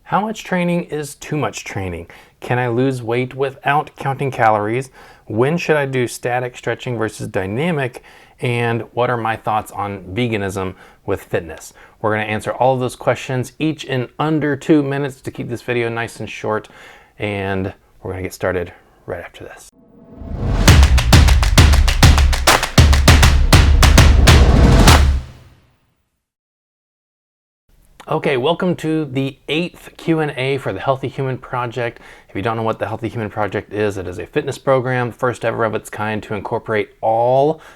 How much training is too much training? Can I lose weight without counting calories? When should I do static stretching versus dynamic? And what are my thoughts on veganism with fitness? We're going to answer all of those questions, each in under 2 minutes to keep this video nice and short. And we're going to get started right after this. Okay, welcome to the 8th Q&A for the Healthy Human Project. If you don't know what the Healthy Human Project is, it is a fitness program, first ever of its kind, to incorporate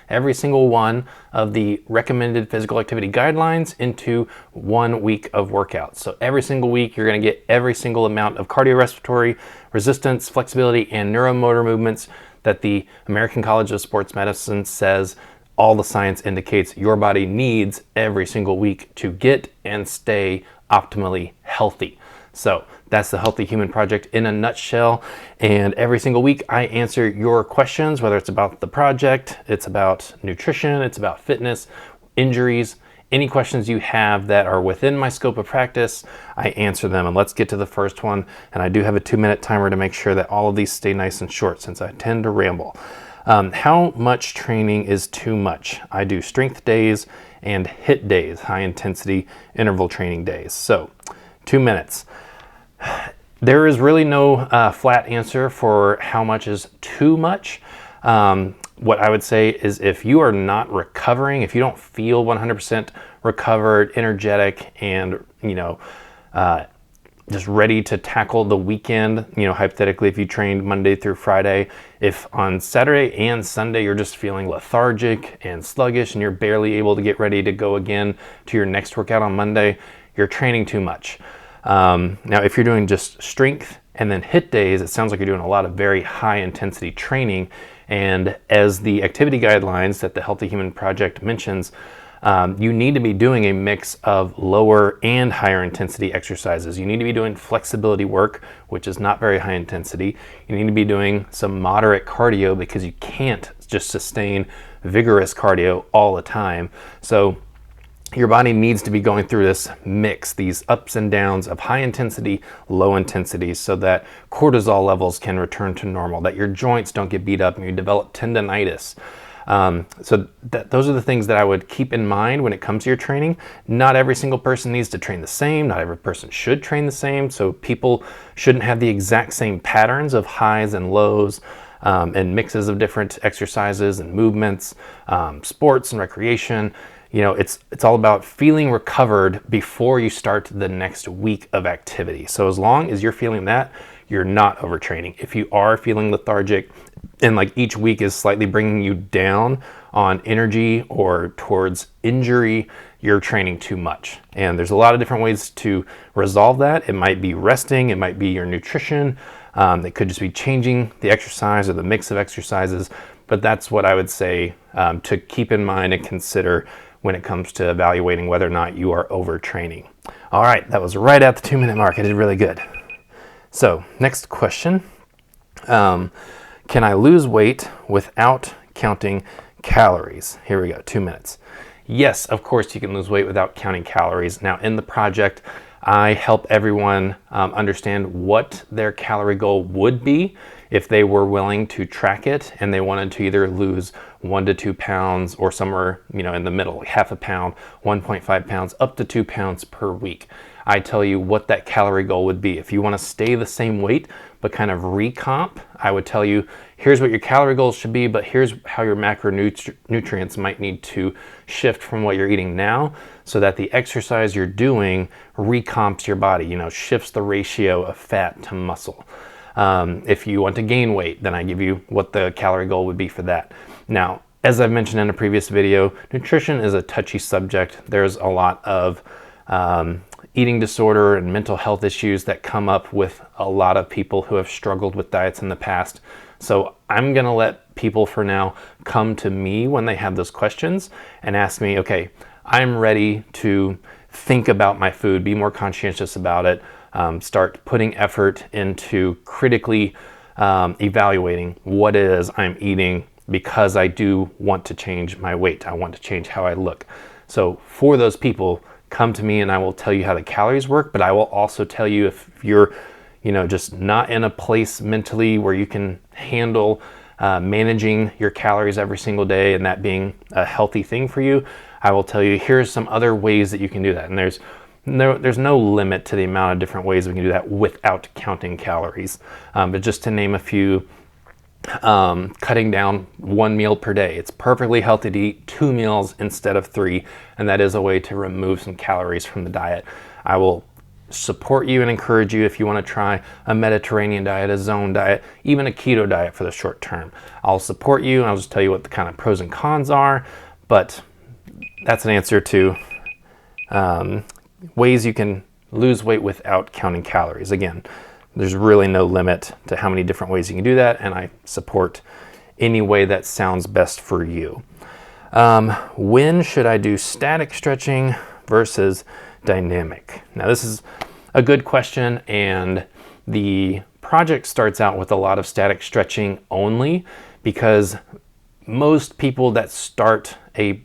every single one of the recommended physical activity guidelines into 1 week of workouts. So every single week, you're gonna get every single amount of cardiorespiratory, resistance, flexibility, and neuromotor movements that the American College of Sports Medicine says all the science indicates your body needs every single week to get and stay optimally healthy. So that's the Healthy Human Project in a nutshell. And every single week I answer your questions, whether it's about the project, it's about nutrition, it's about fitness, injuries, any questions you have that are within my scope of practice, I answer them. And let's get to the first one. And I do have a 2-minute timer to make sure that all of these stay nice and short since I tend to ramble. How much training is too much? I do strength days and HIIT days, high intensity interval training days. So 2 minutes. There is really no flat answer for how much is too much. What I would say is if you are not recovering, if you don't feel 100% recovered, energetic, and just ready to tackle the weekend, hypothetically, if you trained Monday through Friday, if on Saturday and Sunday you're just feeling lethargic and sluggish and you're barely able to get ready to go again to your next workout on Monday, you're training too much. Now, if you're doing just strength and then HIIT days, it sounds like you're doing a lot of very high intensity training. And as the activity guidelines that the Healthy Human Project mentions, you need to be doing a mix of lower and higher intensity exercises. You need to be doing flexibility work, which is not very high intensity. You need to be doing some moderate cardio because you can't just sustain vigorous cardio all the time. So your body needs to be going through this mix, these ups and downs of high intensity, low intensity, so that cortisol levels can return to normal, that your joints don't get beat up and you develop tendonitis. So those are the things that I would keep in mind when it comes to your training. Not every single person needs to train the same. Not every person should train the same. So people shouldn't have the exact same patterns of highs and lows and mixes of different exercises and movements, sports and recreation. It's all about feeling recovered before you start the next week of activity. So as long as you're feeling that, you're not overtraining. If you are feeling lethargic and like each week is slightly bringing you down on energy or towards injury, you're training too much. And there's a lot of different ways to resolve that. It might be resting, it might be your nutrition, it could just be changing the exercise or the mix of exercises. But that's what I would say to keep in mind and consider when it comes to evaluating whether or not you are overtraining. All right, that was right at the 2-minute mark. I did really good. So next question, can I lose weight without counting calories? Here we go, 2 minutes. Yes, of course you can lose weight without counting calories. Now in the project, I help everyone understand what their calorie goal would be if they were willing to track it and they wanted to either lose 1 to 2 pounds or somewhere in the middle, like half a pound, 1.5 pounds, up to 2 pounds per week. I tell you what that calorie goal would be. If you want to stay the same weight but kind of recomp, I would tell you here's what your calorie goals should be, but here's how your macronutrients might need to shift from what you're eating now so that the exercise you're doing recomps your body, shifts the ratio of fat to muscle. If you want to gain weight, then I give you what the calorie goal would be for that. Now, as I've mentioned in a previous video, nutrition is a touchy subject. There's a lot of eating disorder and mental health issues that come up with a lot of people who have struggled with diets in the past. So I'm gonna let people for now come to me when they have those questions and ask me, okay, I'm ready to think about my food, be more conscientious about it, start putting effort into critically evaluating what it is I'm eating because I do want to change my weight. I want to change how I look. So for those people, come to me and I will tell you how the calories work, but I will also tell you if you're, just not in a place mentally where you can handle managing your calories every single day and that being a healthy thing for you, I will tell you here's some other ways that you can do that. And there's no limit to the amount of different ways we can do that without counting calories. But just to name a few, cutting down 1 meal per day. It's perfectly healthy to eat 2 meals instead of 3, and that is a way to remove some calories from the diet. I will support you and encourage you if you want to try a Mediterranean diet, a zone diet, even a keto diet for the short term. I'll support you and I'll just tell you what the kind of pros and cons are, but that's an answer to ways you can lose weight without counting calories. Again, there's really no limit to how many different ways you can do that, and I support any way that sounds best for you. When should I do static stretching versus dynamic? Now, this is a good question, and the project starts out with a lot of static stretching only because most people that start a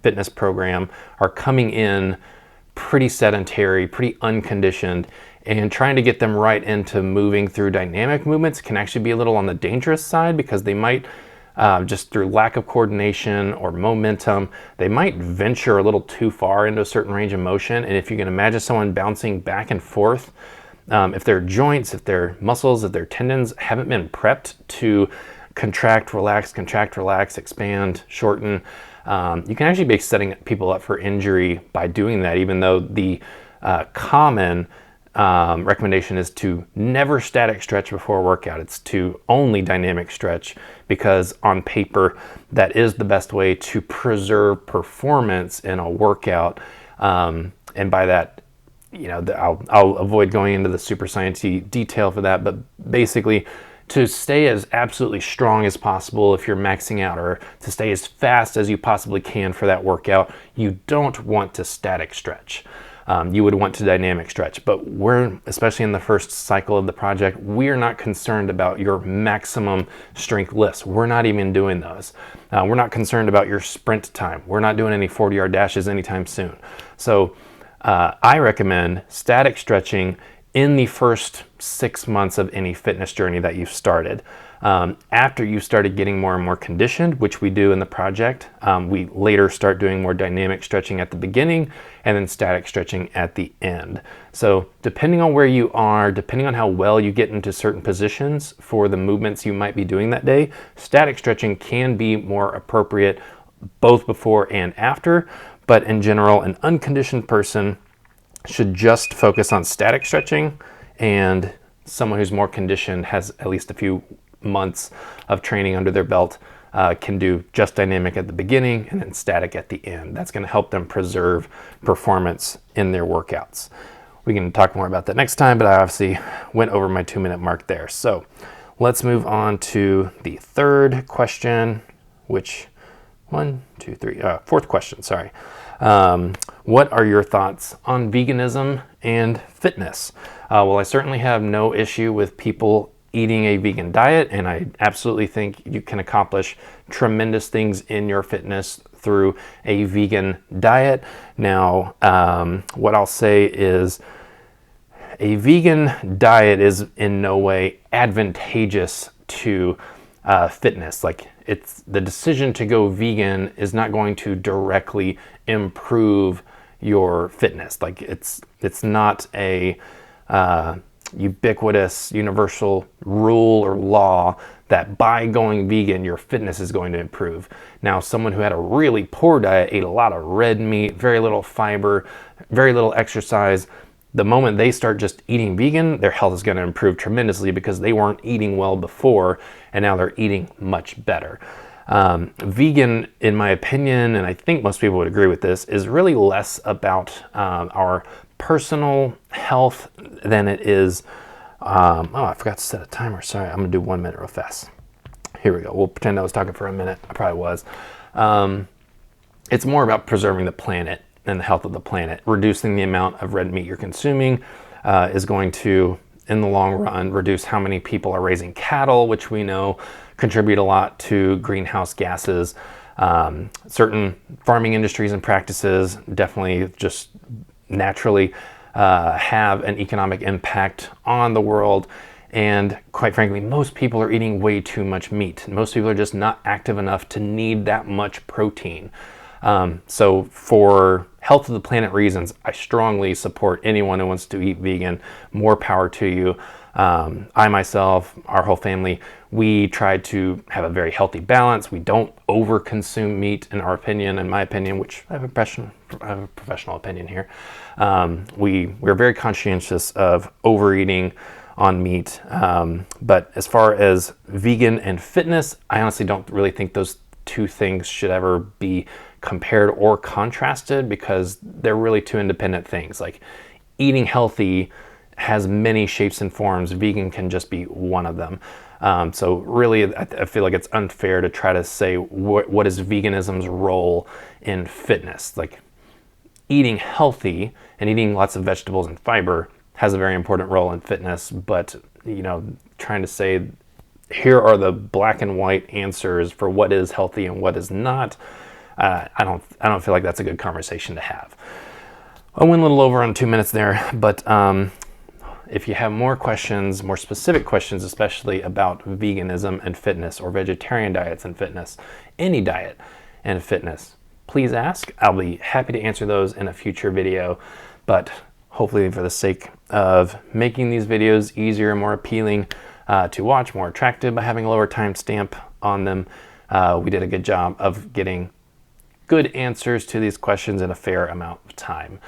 fitness program are coming in pretty sedentary, pretty unconditioned, and trying to get them right into moving through dynamic movements can actually be a little on the dangerous side because they might, just through lack of coordination or momentum, they might venture a little too far into a certain range of motion. And if you can imagine someone bouncing back and forth, if their joints, if their muscles, if their tendons haven't been prepped to contract, relax, expand, shorten, you can actually be setting people up for injury by doing that, even though the common recommendation is to never static stretch before a workout. It's to only dynamic stretch because on paper that is the best way to preserve performance in a workout. And by that, I'll avoid going into the super sciencey detail for that, but basically to stay as absolutely strong as possible if you're maxing out, or to stay as fast as you possibly can for that workout, you don't want to static stretch. You would want to dynamic stretch, but especially in the first cycle of the project, we're not concerned about your maximum strength lifts. We're not even doing those. We're not concerned about your sprint time. We're not doing any 40-yard dashes anytime soon. So I recommend static stretching in the first 6 months of any fitness journey that you've started. After you started getting more and more conditioned, which we do in the project, we later start doing more dynamic stretching at the beginning and then static stretching at the end. So depending on where you are, depending on how well you get into certain positions for the movements you might be doing that day, static stretching can be more appropriate both before and after. But in general, an unconditioned person should just focus on static stretching, and someone who's more conditioned, has at least a few months of training under their belt, can do just dynamic at the beginning and then static at the end. That's going to help them preserve performance in their workouts. We can talk more about that next time, but I obviously went over my 2-minute mark there. So let's move on to the third question, which fourth question, sorry. What are your thoughts on veganism and fitness? Well, I certainly have no issue with people eating a vegan diet, and I absolutely think you can accomplish tremendous things in your fitness through a vegan diet. Now, what I'll say is a vegan diet is in no way advantageous to fitness. Like, it's the decision to go vegan is not going to directly improve your fitness. Like, it's not a ubiquitous universal rule or law that by going vegan your fitness is going to improve. Now, someone who had a really poor diet, ate a lot of red meat, very little fiber, very little exercise, the moment they start just eating vegan, their health is going to improve tremendously because they weren't eating well before and now they're eating much better. Vegan, in my opinion, and I think most people would agree with this, is really less about our personal health than it is, I forgot to set a timer. Sorry, I'm gonna do 1 minute real fast. Here we go. We'll pretend I was talking for a minute. I probably was. It's more about preserving the planet and the health of the planet. Reducing the amount of red meat you're consuming is going to, in the long run, reduce how many people are raising cattle, which we know contribute a lot to greenhouse gases. Certain farming industries and practices definitely just naturally have an economic impact on the world. And quite frankly, most people are eating way too much meat. Most people are just not active enough to need that much protein. So for health of the planet reasons, I strongly support anyone who wants to eat vegan. More power to you. I myself, our whole family, we try to have a very healthy balance. We don't over-consume meat, in our opinion, in my opinion, which I have a professional opinion here. We're very conscientious of overeating on meat. But as far as vegan and fitness, I honestly don't really think those two things should ever be compared or contrasted, because they're really two independent things. Like, eating healthy has many shapes and forms. Vegan can just be one of them. So really, I feel like it's unfair to try to say what is veganism's role in fitness. Like, eating healthy and eating lots of vegetables and fiber has a very important role in fitness, but trying to say here are the black and white answers for what is healthy and what is not, I don't feel like that's a good conversation to have. I went a little over on 2 minutes there, but if you have more questions, more specific questions, especially about veganism and fitness, or vegetarian diets and fitness, any diet and fitness, please ask. I'll be happy to answer those in a future video, but hopefully for the sake of making these videos easier, more appealing to watch, more attractive by having a lower timestamp on them, we did a good job of getting good answers to these questions in a fair amount of time.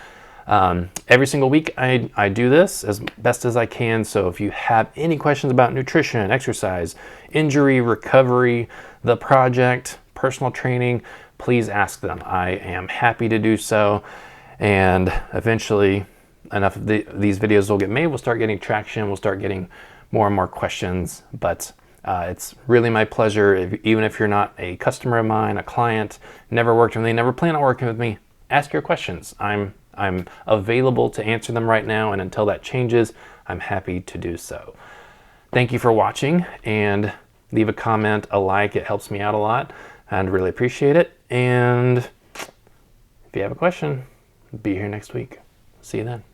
Every single week I do this as best as I can, so if you have any questions about nutrition, exercise, injury, recovery, the project, personal training, please ask them. I am happy to do so, and eventually enough of these videos will get made, we'll start getting traction, we'll start getting more and more questions, but it's really my pleasure. Even if you're not a customer of mine, a client, never worked with me, never plan on working with me, ask your questions. I'm available to answer them right now, and until that changes, I'm happy to do so. Thank you for watching, and leave a comment, a like. It helps me out a lot, and really appreciate it. And if you have a question, be here next week. See you then.